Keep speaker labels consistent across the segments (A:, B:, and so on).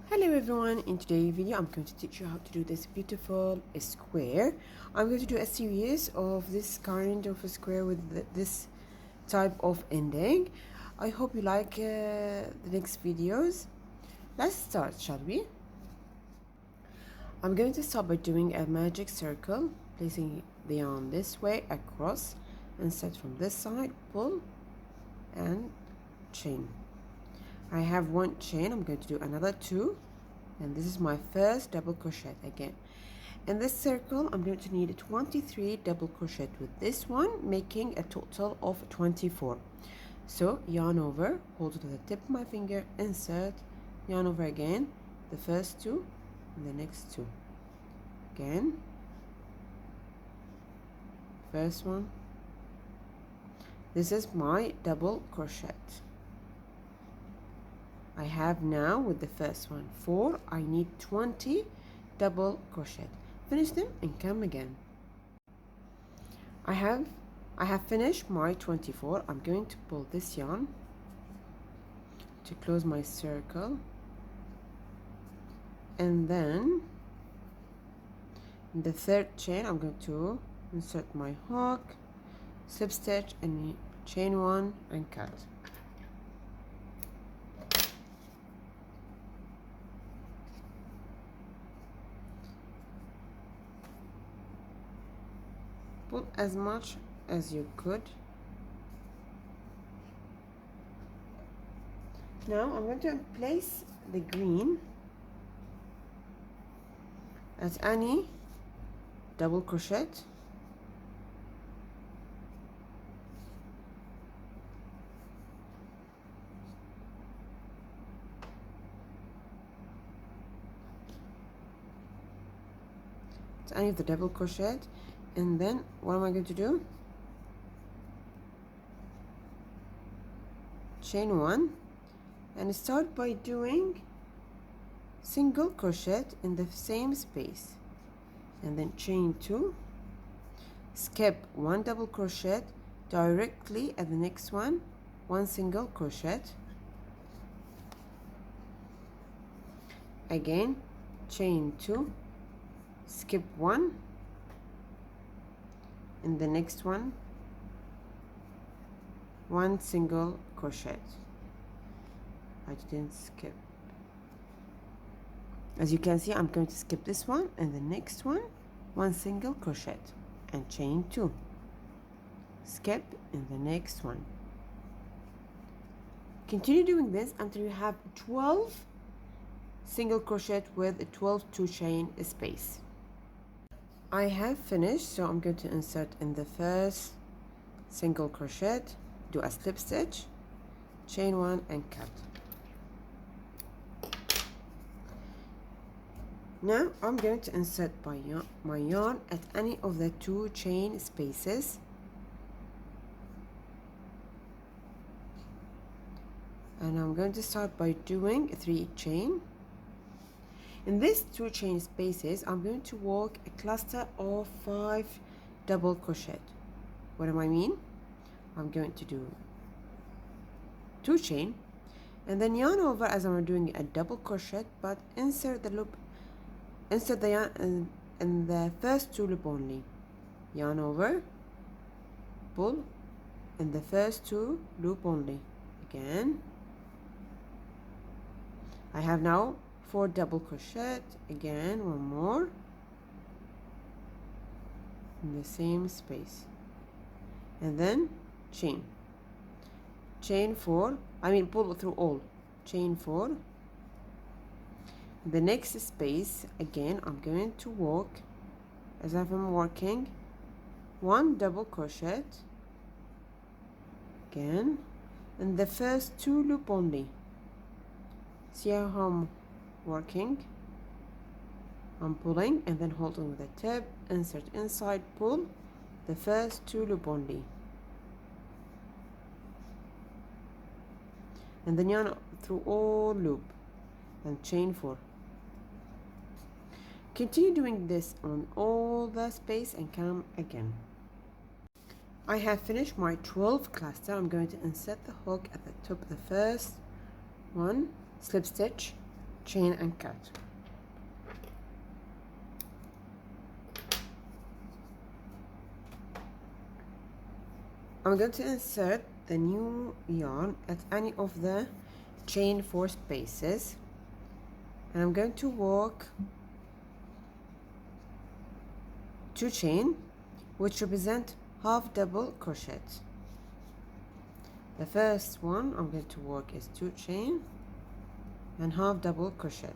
A: Hello everyone, in today's video I'm going to teach you how to do this beautiful square. I'm going to do a series of this kind of a square with this type of ending. I hope you like the next videos. Let's start, shall we? I'm going to start by doing a magic circle, placing the yarn this way across, and set from this side, pull and chain. I have one chain. I'm going to do another two, and this is my first double crochet again. In this circle I'm going to need 23 double crochet with this one, making a total of 24. So yarn over, hold it to the tip of my finger, insert, yarn over again, the first two and the next two, again, first one. This is my double crochet. I have now with the first one 4. I need 20 double crochet. Finish them and come again. I have finished my 24. I'm going to pull this yarn to close my circle, and then in the third chain I'm going to insert my hook, slip stitch and chain one and cut. Put as much as you could. Now I'm going to place the green at any double crochet, to any of the double crochet, and then what am I going to do? Chain one and start by doing single crochet in the same space, and then chain two, skip one double crochet directly at the next one, one single crochet, again chain two, skip one, in the next one, one single crochet. I didn't skip. As you can see, I'm going to skip this one and the next one single crochet and chain two, skip in the next one. Continue doing this until you have 12 single crochet with a 12 two chain space. I have finished, so I'm going to insert in the first single crochet, do a slip stitch, chain one and cut. Now I'm going to insert my yarn at any of the two chain spaces, and I'm going to start by doing 3 chain. In these 2 chain spaces I'm going to work a cluster of 5 double crochet. What do I mean? I'm going to do 2 chain and then yarn over as I'm doing a double crochet, but insert the yarn in the first 2 loop only. Yarn over, pull in the first 2 loop only. Again, I have now 4 double crochet, again one more in the same space, and then chain 4, pull through all, chain 4. The next space again I'm going to work as if I'm working 1 double crochet, again in the first 2 loop only. See how I'm working? I'm pulling and then holding with the tip, insert inside, pull the first 2 loop only, and then yarn through all loop and chain 4. Continue doing this on all the space and come again. I have finished my 12 cluster. I'm going to insert the hook at the top of the first one, slip stitch, chain and cut. I'm going to insert the new yarn at any of the chain 4 spaces, and I'm going to work 2 chain which represent half double crochet. The first one I'm going to work is 2 chain and half double crochet,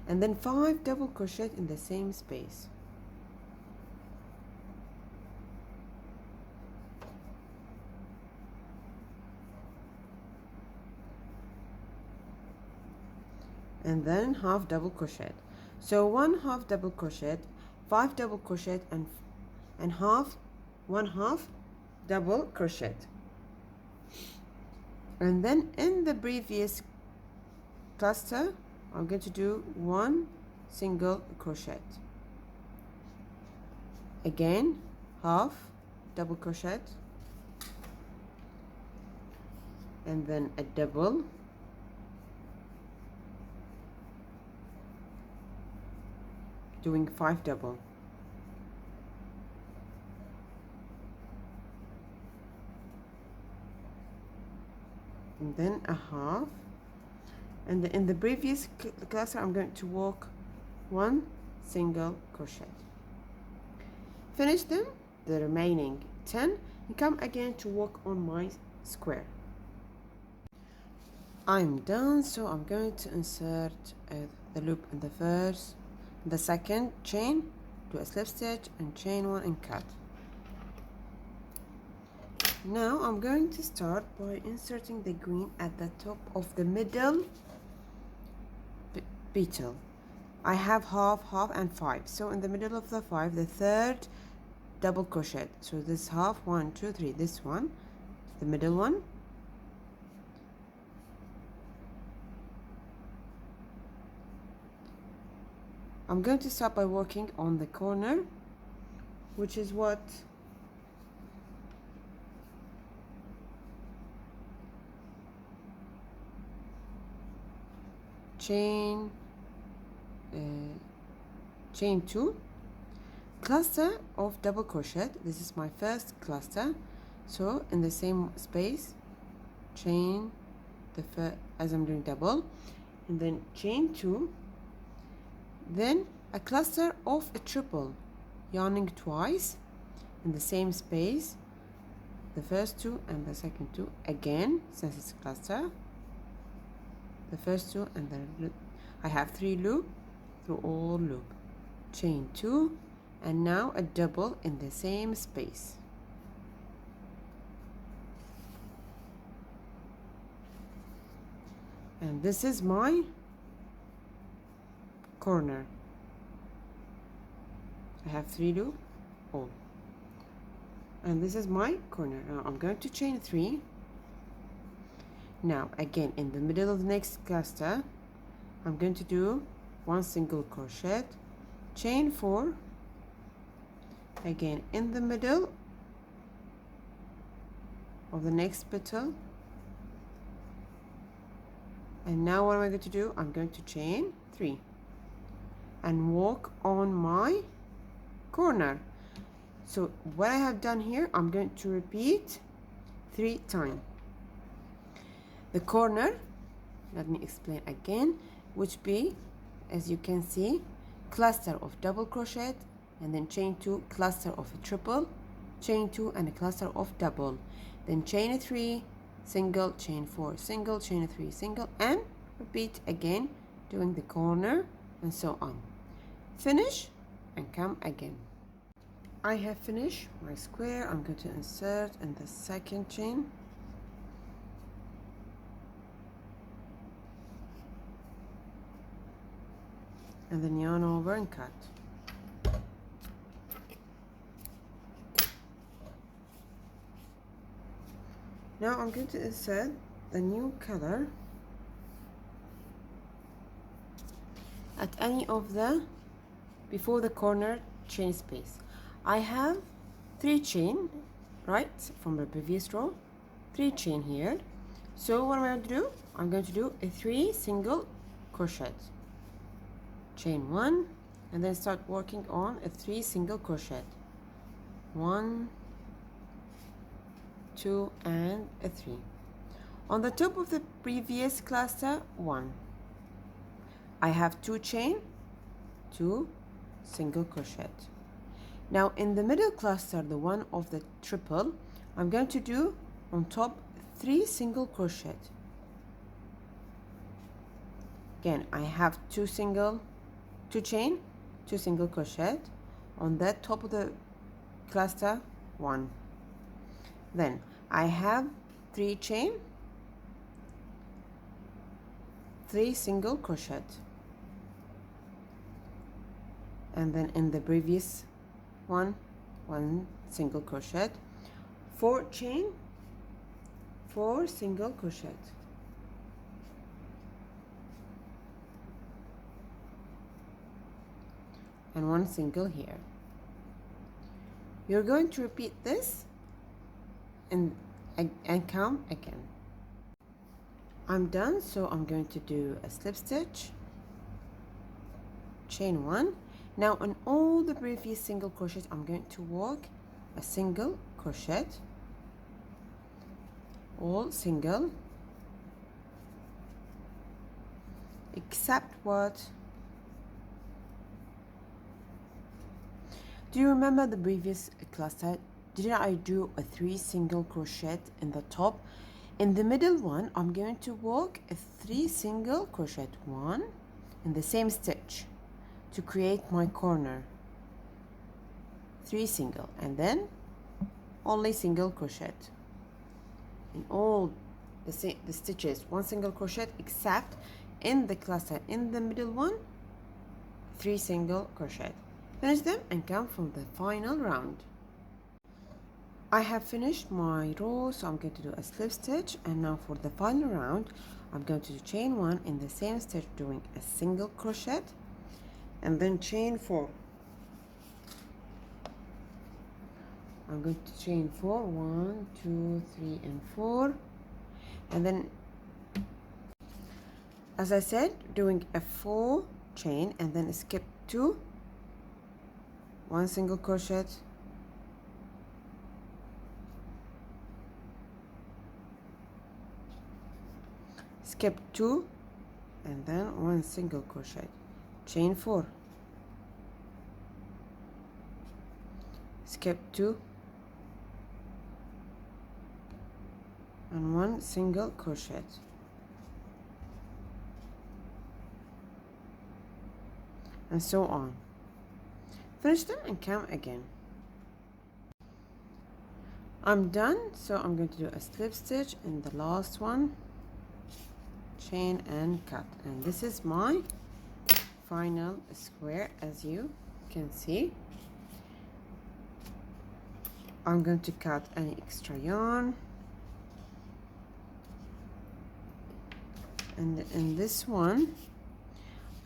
A: and then 5 double crochet in the same space. And then half double crochet. So 1 half double crochet, 5 double crochet, and one half double crochet. And then in the previous cluster I'm going to do 1 single crochet, again half double crochet, and then a double, doing 5 double, and then a half. And in the previous cluster I'm going to work 1 single crochet. Finish them, the remaining 10, and come again to work on my square. I'm done, so I'm going to insert the loop in the second chain, do a slip stitch and chain 1 and cut. Now I'm going to start by inserting the green at the top of the middle petal. I have half, half, and 5. So in the middle of the 5, the third double crochet. So this half, 1, 2, 3. This one, the middle one. I'm going to start by working on the corner, which is what chain 2, cluster of double crochet. This is my first cluster, so in the same space chain as I'm doing double, and then chain 2, then a cluster of a triple, yarning twice in the same space, the first 2 and the second 2, again since it's a cluster, the first 2, and then I have 3 loop through all loop, chain 2, and now a double in the same space. And this is my corner. I have 3 loop all, and this is my corner. Now I'm going to chain 3. Now again in the middle of the next cluster I'm going to do 1 single crochet, chain 4, again in the middle of the next petal, and now what am I going to do? I'm going to chain 3 and walk on my corner. So what I have done here, I'm going to repeat 3 times. The corner, let me explain again, which be, as you can see, cluster of double crochet, and then chain 2, cluster of a triple, chain 2 and a cluster of double, then chain 3, single, chain 4, single, chain 3, single, and repeat again doing the corner, and so on. Finish and come again. I have finished my square. I'm going to insert in the second chain, and then yarn over and cut. Now I'm going to insert the new color at any of the before the corner chain space. I have 3 chain right from the previous row, 3 chain here. So what I'm going to do? I'm going to do a 3 single crochet, chain 1, and then start working on a 3 single crochet. 1, 2, and a 3 on the top of the previous cluster. 1, I have 2 chain, 2 single crochet. Now in the middle cluster, the one of the triple, I'm going to do on top 3 single crochet. Again, I have 2 chain, 2 single crochet on that top of the cluster. 1, then I have 3 chain, 3 single crochet, and then in the previous one, 1 single crochet, 4 chain, 4 single crochet, and 1 single here. You're going to repeat this and count again. I'm done, so I'm going to do a slip stitch, chain 1. Now on all the previous single crochets, I'm going to work a single crochet, all single, except what? Do you remember the previous cluster? Didn't I do a 3 single crochet in the top? In the middle one, I'm going to work a 3 single crochet, 1 in the same stitch to create my corner, 3 single, and then only single crochet in all the stitches, 1 single crochet, except in the cluster in the middle one, 3 single crochet. Finish them and come from the final round. I have finished my row, so I'm going to do a slip stitch, and now for the final round I'm going to do chain 1 in the same stitch, doing a single crochet, and then chain 4. I'm going to chain 4, 1, 2, 3, and 4, and then, as I said, doing a 4 chain and then skip 2, 1 single crochet, skip 2, and then 1 single crochet, chain 4, skip 2, and 1 single crochet, and so on. Finish them and come again. I'm done, so I'm going to do a slip stitch in the last one, chain and cut, and this is my final square. As you can see, I'm going to cut any extra yarn, and in this one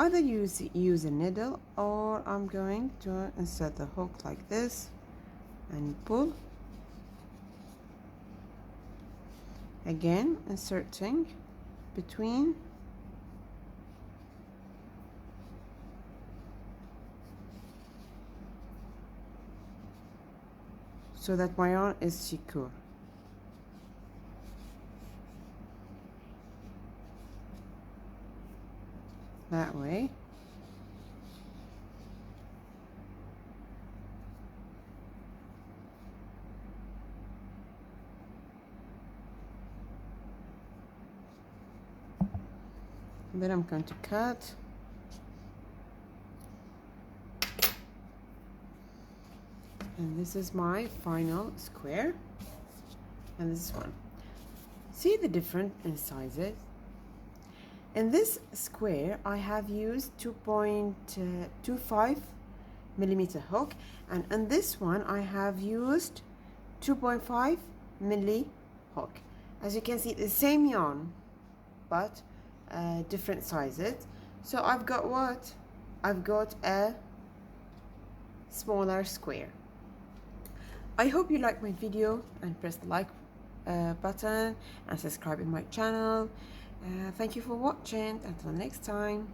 A: either use a needle, or I'm going to insert the hook like this and pull, again inserting between, so that my yarn is secure. That way. And then I'm going to cut. And this is my final square. And this one. See the difference in sizes? In this square, I have used 2.25 millimeter hook, and in this one, I have used 2.5 milli hook. As you can see, the same yarn, but different sizes. So I've got what? I've got a smaller square. I hope you like my video, and press the like button and subscribe in my channel. Thank you for watching. Until next time.